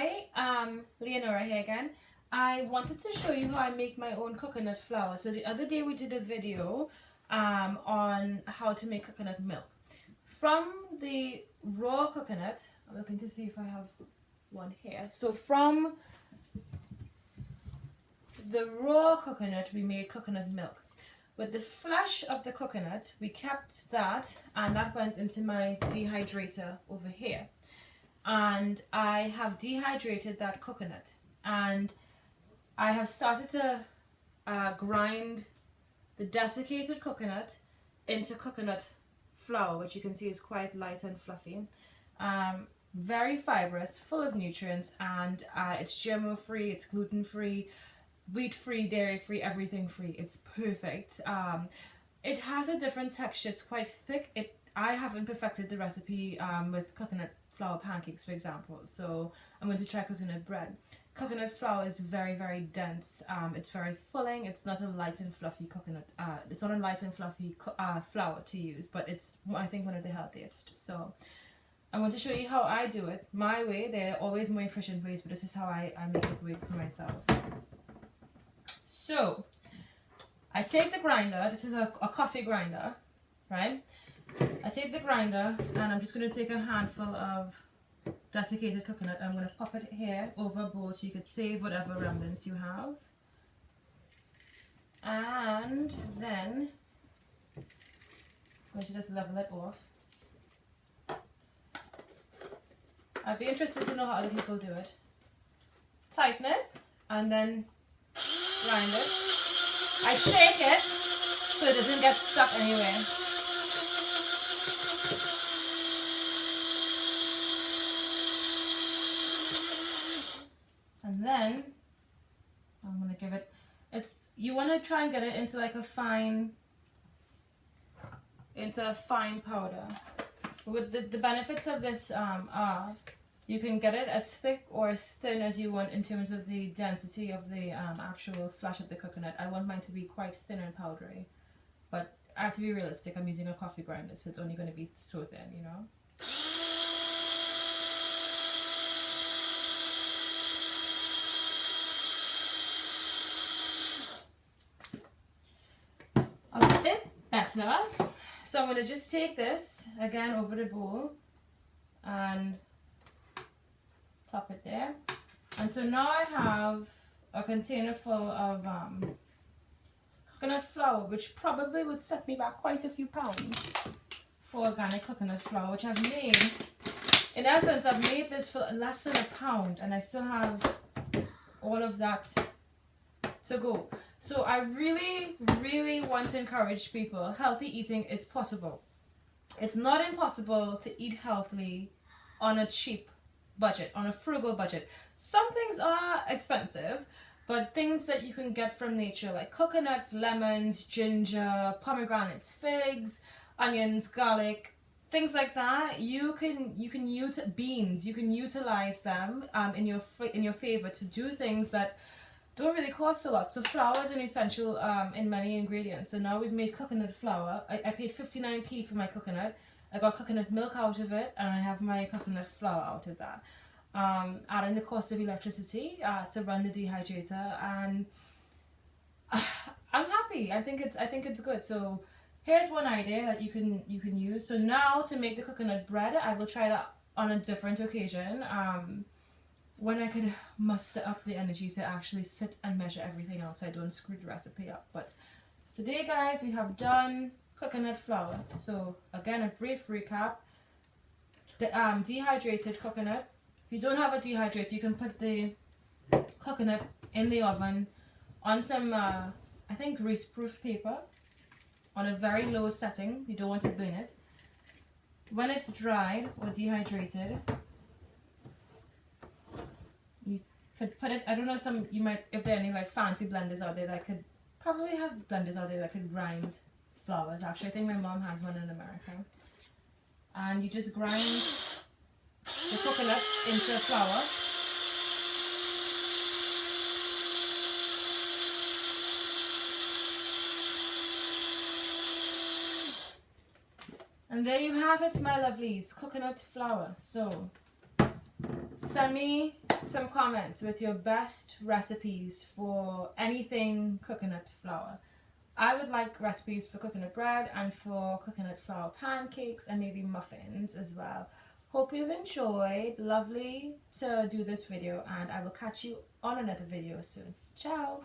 Hi, Leonora here again. I wanted to show you how I make my own coconut flour. So the other day we did a video on how to make coconut milk. From the raw coconut, I'm looking to see if I have one here. So from the raw coconut, we made coconut milk. With the flesh of the coconut, we kept that, and that went into my dehydrator over here. And I have dehydrated that coconut, and I have started to grind the desiccated coconut into coconut flour, which you can see is quite light and fluffy, very fibrous, full of nutrients, and it's GMO free, it's gluten free, wheat free, dairy free, everything free. It's perfect. It has a different texture. It's quite thick. I haven't perfected the recipe with coconut flour pancakes, for example, so I'm going to try coconut bread. Coconut flour is very, very dense. It's very filling. It's not a light and fluffy coconut. It's not a light and fluffy flour to use, but it's, I think, one of the healthiest. So I'm going to show you how I do it my way. There are always more efficient ways, but this is how I make it work for myself. So I take the grinder. This is a coffee grinder, right? I take the grinder and I'm just going to take a handful of desiccated coconut. I'm going to pop it here over a bowl so you could save whatever remnants you have. And then I'm going to just level it off. I'd be interested to know how other people do it. Tighten it and then grind it. I shake it so it doesn't get stuck anywhere. And then I'm gonna give it, you want to try and get it into like a fine powder. With the benefits of this are you can get it as thick or as thin as you want in terms of the density of the actual flesh of the coconut. I want mine to be quite thin and powdery, but I have to be realistic. I'm using a coffee grinder, so it's only going to be so thin, you know. A bit better. So I'm going to just take this again over the bowl and top it there. And so now I have a container full of coconut flour, which probably would set me back quite a few pounds for organic coconut flour, which I've made. In essence, I've made this for less than £1, and I still have all of that to go. So I really, really want to encourage people. Healthy eating is possible. It's not impossible to eat healthily on a cheap budget, on a frugal budget. Some things are expensive, but things that you can get from nature, like coconuts, lemons, ginger, pomegranates, figs, onions, garlic, things like that, you can use beans. You can utilize them in your favor to do things that don't really cost a lot. So flour is an essential in many ingredients. So now we've made coconut flour. I paid 59p for my coconut. I got coconut milk out of it, and I have my coconut flour out of that. Adding the cost of electricity to run the dehydrator, and I'm happy. I think it's good. So here's one idea that you can use. So now to make the coconut bread, I will try that on a different occasion. When I could muster up the energy to actually sit and measure everything else, so I don't screw the recipe up. But today, guys, we have done coconut flour. So again, a brief recap. The dehydrated coconut. If you don't have a dehydrator, you can put the coconut in the oven on some, I think, grease-proof paper on a very low setting. You don't want to burn it. When it's dried or dehydrated, you could put it, I don't know, if there are any like fancy blenders out there that could, probably have blenders out there that could grind flours. Actually, I think my mom has one in America. And you just grind the coconut into flour. And there you have it, my lovelies, coconut flour. So semi some comments with your best recipes for anything coconut flour. I would like recipes for coconut bread and for coconut flour pancakes and maybe muffins as well. Hope you've enjoyed. Lovely to do this video, and I will catch you on another video soon. Ciao!